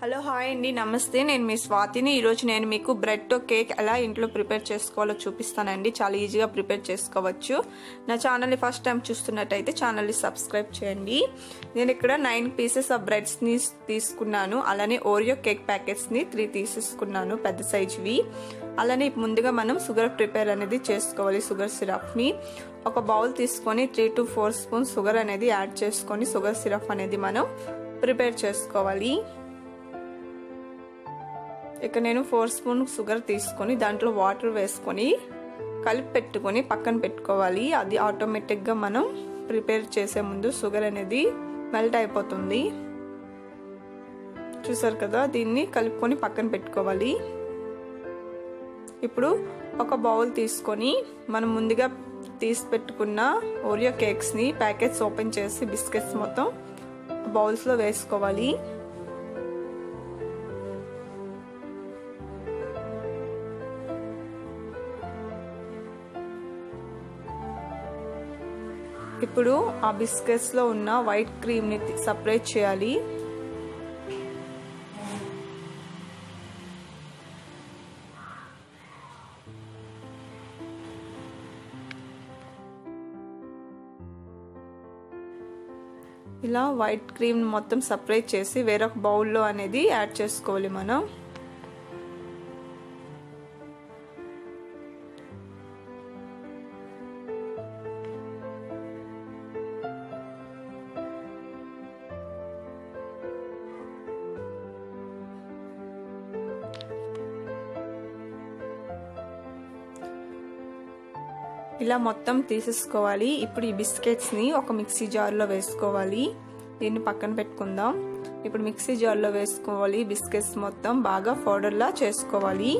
Hello hi అండి, నమస్తే. నేను మీ స్వాతిని. ఈరోజు నేను మీకు బ్రెడ్తో కేక్ ఎలా ఇంట్లో ప్రిపేర్ చేసుకోవాలో చూపిస్తానండి. చాలా ఈజీగా ప్రిపేర్ చేసుకోవచ్చు. నా ఛానల్ని ఫస్ట్ టైం చూస్తున్నట్టయితే ఛానల్ని సబ్స్క్రైబ్ చేయండి. నేను ఇక్కడ 9 పీసెస్ ఆఫ్ బ్రెడ్స్ని తీసుకున్నాను. అలానే ఓరియో కేక్ ప్యాకెట్స్ని 3 తీసేసుకున్నాను, పెద్ద సైజువి. అలానే ముందుగా మనం షుగర్ ప్రిపేర్ అనేది చేసుకోవాలి. షుగర్ సిరప్ని ఒక బౌల్ తీసుకొని 3 to 4 స్పూన్స్ షుగర్ అనేది యాడ్ చేసుకొని షుగర్ సిరప్ అనేది మనం ప్రిపేర్ చేసుకోవాలి. ఇక నేను 4 స్పూన్ షుగర్ తీసుకొని దాంట్లో వాటర్ వేసుకొని కలిపి పెట్టుకొని పక్కన పెట్టుకోవాలి. అది ఆటోమేటిక్గా మనం ప్రిపేర్ చేసే ముందు షుగర్ అనేది మెల్ట్ అయిపోతుంది. చూసారు కదా, దీన్ని కలుపుకొని పక్కన పెట్టుకోవాలి. ఇప్పుడు ఒక బౌల్ తీసుకొని మనం ముందుగా తీసి పెట్టుకున్న ఓరియో కేక్స్ని ప్యాకెట్స్ ఓపెన్ చేసి బిస్కెట్స్ మొత్తం బౌల్స్లో వేసుకోవాలి. ఇప్పుడు ఆ బిస్కెట్స్లో ఉన్న వైట్ క్రీమ్ని సపరేట్ చేయాలి. ఇలా వైట్ క్రీమ్ మొత్తం సపరేట్ చేసి వేరొక బౌల్లో అనేది యాడ్ చేసుకోవాలి మనం. ఇలా మొత్తం తీసేసుకోవాలి. ఇప్పుడు ఈ బిస్కెట్స్ని ఒక మిక్సీ జార్లో వేసుకోవాలి. దీన్ని పక్కన పెట్టుకుందాం. ఇప్పుడు మిక్సీ జార్లో వేసుకోవాలి. బిస్కెట్స్ మొత్తం బాగా పౌడర్లా చేసుకోవాలి.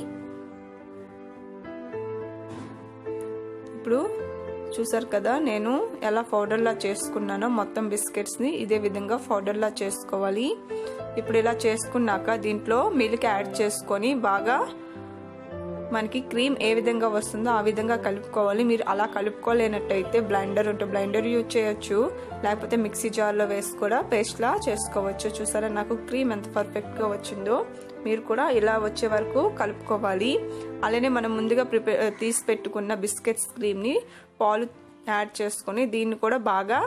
ఇప్పుడు చూసారు కదా, నేను ఎలా పౌడర్లా చేసుకున్నానో మొత్తం బిస్కెట్స్ని ఇదే విధంగా పౌడర్లా చేసుకోవాలి. ఇప్పుడు ఇలా చేసుకున్నాక దీంట్లో మిల్క్ యాడ్ చేసుకొని బాగా మనకి క్రీమ్ ఏ విధంగా వస్తుందో ఆ విధంగా కలుపుకోవాలి. మీరు అలా కలుపుకోలేనట్టయితే బ్లెండర్ ఉంటే బ్లెండర్ యూజ్ చేయొచ్చు, లేకపోతే మిక్సీ జార్లో వేసి కూడా పేస్ట్లా చేసుకోవచ్చు. చూసారా నాకు క్రీమ్ ఎంత పర్ఫెక్ట్గా వచ్చిందో. మీరు కూడా ఇలా వచ్చే వరకు కలుపుకోవాలి. అలానే మనం ముందుగా తీసి పెట్టుకున్న బిస్కెట్స్ క్రీమ్ని పాలు యాడ్ చేసుకొని దీన్ని కూడా బాగా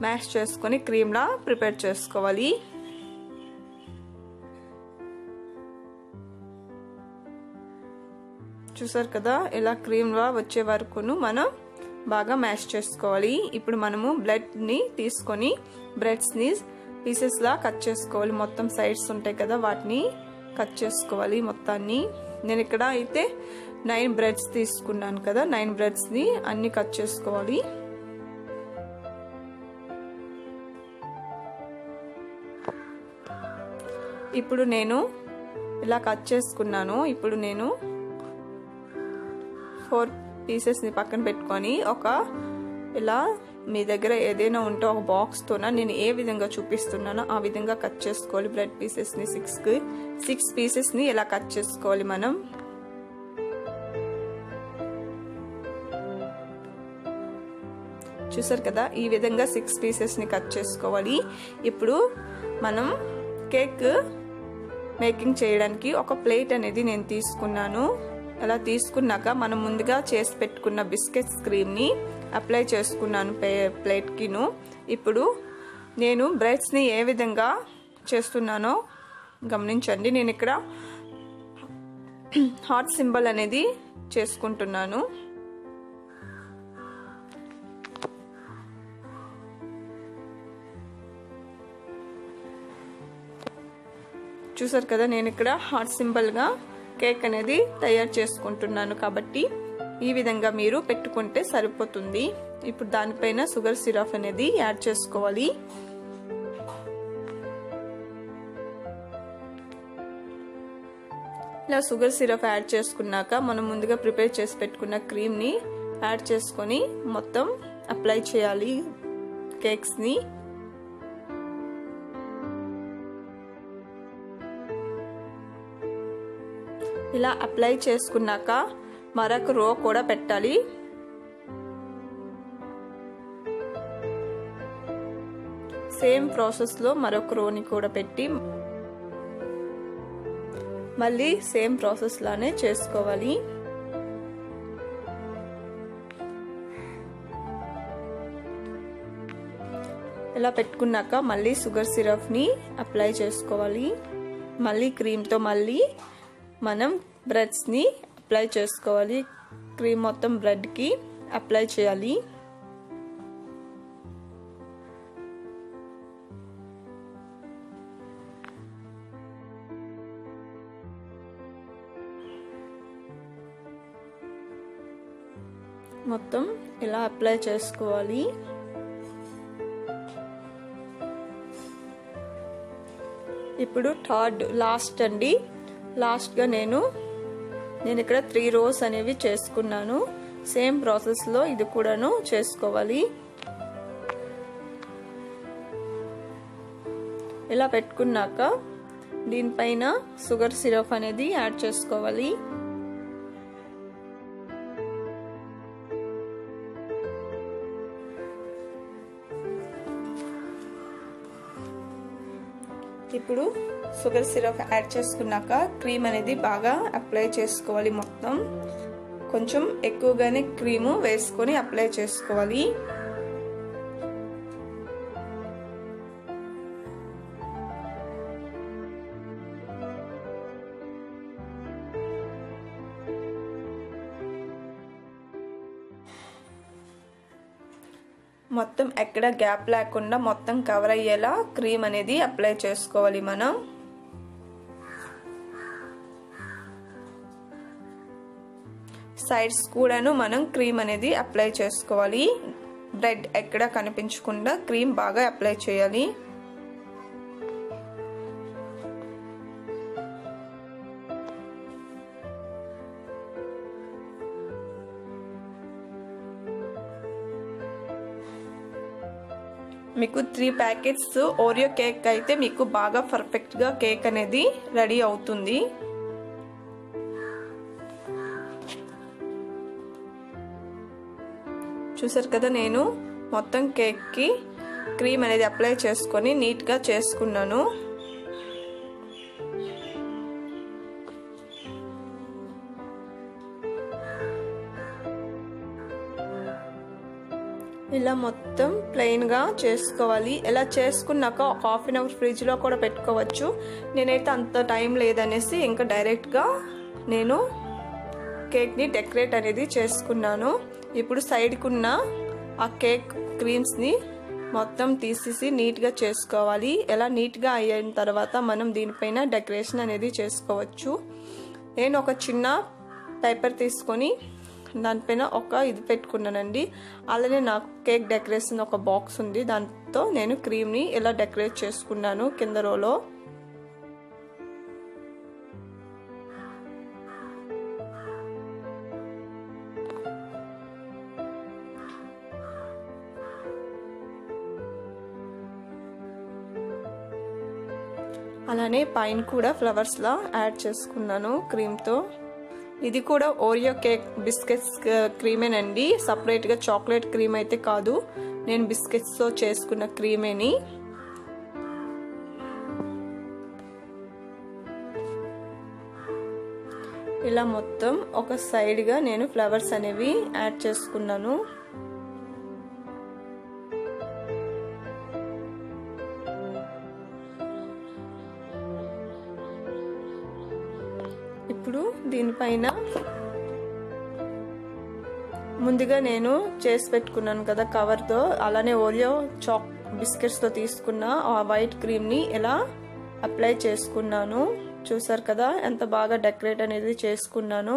మ్యాష్ చేసుకొని క్రీమ్లా ప్రిపేర్ చేసుకోవాలి. చూసారు కదా, ఇలా క్రీమ్గా వచ్చే వరకును మనం బాగా మ్యాష్ చేసుకోవాలి. ఇప్పుడు మనము బ్రెడ్ని తీసుకొని బ్రెడ్స్ని పీసెస్లా కట్ చేసుకోవాలి. మొత్తం సైడ్స్ ఉంటాయి కదా, వాటిని కట్ చేసుకోవాలి మొత్తాన్ని. నేను ఇక్కడ అయితే 9 బ్రెడ్స్ తీసుకున్నాను కదా, 9 బ్రెడ్స్ని అన్ని కట్ చేసుకోవాలి. ఇప్పుడు నేను ఇలా కట్ చేసుకున్నాను. ఇప్పుడు నేను 4 పీసెస్ని పక్కన పెట్టుకొని ఇలా మీ దగ్గర ఏదైనా ఉంటే ఒక బాక్స్తోన నేను ఏ విధంగా చూపిస్తున్నానో ఆ విధంగా కట్ చేసుకోవాలి. బ్రెడ్ పీసెస్ని 6 పీసెస్ని ఇలా కట్ చేసుకోవాలి మనం. చూసారు కదా, ఈ విధంగా 6 పీసెస్ని కట్ చేసుకోవాలి. ఇప్పుడు మనం కేక్ మేకింగ్ చేయడానికి ఒక ప్లేట్ అనేది నేను తీసుకున్నాను. అలా తీసుకున్నాక మనం ముందుగా చేసి పెట్టుకున్న బిస్కెట్స్ క్రీమ్ని అప్లై చేసుకున్నాను ప్లేట్కిను. ఇప్పుడు నేను బ్రెడ్స్ని ఏ విధంగా చేస్తున్నానో గమనించండి. నేను ఇక్కడ హార్ట్ సింబల్ అనేది చేసుకుంటున్నాను. చూసారు కదా, నేను ఇక్కడ హార్ట్ సింబల్గా కేక్ అనేది తయారు చేసుకుంటున్నాను. కాబట్టి ఈ విధంగా మీరు పెట్టుకుంటే సరిపోతుంది. ఇప్పుడు దానిపైన షుగర్ సిరప్ అనేది యాడ్ చేసుకోవాలి. ఇలా షుగర్ సిరప్ యాడ్ చేసుకున్నాక మనం ముందుగా ప్రిపేర్ చేసి పెట్టుకున్న క్రీమ్ని యాడ్ చేసుకొని మొత్తం అప్లై చేయాలి కేక్స్ని. ఇలా అప్లై చేసుకున్నాక మరొక రో కూడా పెట్టాలి. సేమ్ ప్రాసెస్లో మరొక రోని కూడా పెట్టి మళ్ళీ సేమ్ ప్రాసెస్ లానే చేసుకోవాలి. ఇలా పెట్టుకున్నాక మళ్ళీ షుగర్ సిరప్ని అప్లై చేసుకోవాలి. మళ్ళీ క్రీమ్తో మళ్ళీ మనం బ్రెడ్స్ని అప్లై చేసుకోవాలి. క్రీమ్ మొత్తం బ్రెడ్కి అప్లై చేయాలి. మొత్తం ఇలా అప్లై చేసుకోవాలి. ఇప్పుడు థర్డ్ లాస్ట్ అండి. లాస్ట్గా నేను ఇక్కడ 3 రోస్ అనేవి చేసుకున్నాను. సేమ్ ప్రాసెస్లో ఇది కూడాను చేసుకోవాలి. ఇలా పెట్టుకున్నాక దీనిపైన షుగర్ సిరప్ అనేది యాడ్ చేసుకోవాలి. ఇప్పుడు షుగర్ సిరప్ యాడ్ చేసుకున్నాక క్రీమ్ అనేది బాగా అప్లై చేసుకోవాలి. మొత్తం కొంచెం ఎక్కువగానే క్రీము వేసుకొని అప్లై చేసుకోవాలి. మొత్తం ఎక్కడ గ్యాప్ లేకుండా మొత్తం కవర్ అయ్యేలా క్రీమ్ అనేది అప్లై చేసుకోవాలి. మనం సైడ్స్ కూడాను మనం క్రీమ్ అనేది అప్లై చేసుకోవాలి. బ్రెడ్ ఎక్కడ కనిపించకుండా క్రీమ్ బాగా అప్లై చేయాలి. మీకు 3 ప్యాకెట్స్ ఓరియో కేక్ అయితే మీకు బాగా పర్ఫెక్ట్గా కేక్ అనేది రెడీ అవుతుంది. చూసారు కదా, నేను మొత్తం కేక్కి క్రీమ్ అనేది అప్లై చేసుకొని నీట్గా చేసుకున్నాను. ఇలా మొత్తం ప్లెయిన్గా చేసుకోవాలి. ఇలా చేసుకున్నాక ఒక ½ అన్ అవర్ ఫ్రిడ్జ్లో కూడా పెట్టుకోవచ్చు. నేనైతే అంత టైం లేదనేసి ఇంకా డైరెక్ట్గా నేను కేక్ని డెకరేట్ అనేది చేసుకున్నాను. ఇప్పుడు సైడ్కున్న ఆ కేక్ క్రీమ్స్ని మొత్తం తీసేసి నీట్గా చేసుకోవాలి. ఇలా నీట్గా అయిన తర్వాత మనం దీనిపైన డెకరేషన్ అనేది చేసుకోవచ్చు. నేను ఒక చిన్న పేపర్ తీసుకొని దానిపైన ఒక ఇది పెట్టుకున్నానండి. అలానే నాకు కేక్ డెకరేషన్ ఒక బాక్స్ ఉంది. దాంతో నేను క్రీమ్ని ఇలా డెకరేట్ చేసుకున్నాను కింద రోలో. అలానే పైన కూడా ఫ్లవర్స్లా యాడ్ చేసుకున్నాను క్రీమ్తో. ఇది కూడా ఓరియో కేక్ బిస్కెట్స్ క్రీమేనండి. సపరేట్గా చాక్లెట్ క్రీమ్ అయితే కాదు, నేను బిస్కెట్స్తో చేసుకున్న క్రీమేని. ఇలా మొత్తం ఒక సైడ్గా నేను ఫ్లవర్స్ అనేవి యాడ్ చేసుకున్నాను. ఇప్పుడు దీనిపైన ముందుగా నేను చేసి పెట్టుకున్నాను కదా కవర్తో, అలానే ఓరియో బిస్కెట్స్తో తీసుకున్న ఆ వైట్ క్రీమ్ని ఇలా అప్లై చేసుకున్నాను. చూసారు కదా ఎంత బాగా డెకరేట్ అనేది చేసుకున్నాను.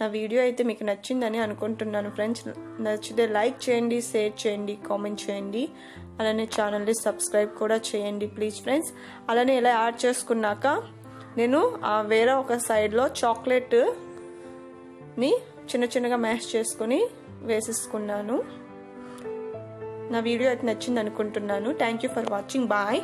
నా వీడియో అయితే మీకు నచ్చిందని అనుకుంటున్నాను ఫ్రెండ్స్. నచ్చితే లైక్ చేయండి, షేర్ చేయండి, కామెంట్ చేయండి. అలానే ఛానల్ని సబ్స్క్రైబ్ కూడా చేయండి ప్లీజ్ ఫ్రెండ్స్. అలానే ఇలా యాడ్ చేసుకున్నాక నేను వేరే ఒక సైడ్లో చాక్లెట్ని చిన్న చిన్నగా మ్యాష్ చేసుకొని వేసేసుకున్నాను. నా వీడియో అయితే నచ్చింది అనుకుంటున్నాను. Thank you for watching. Bye.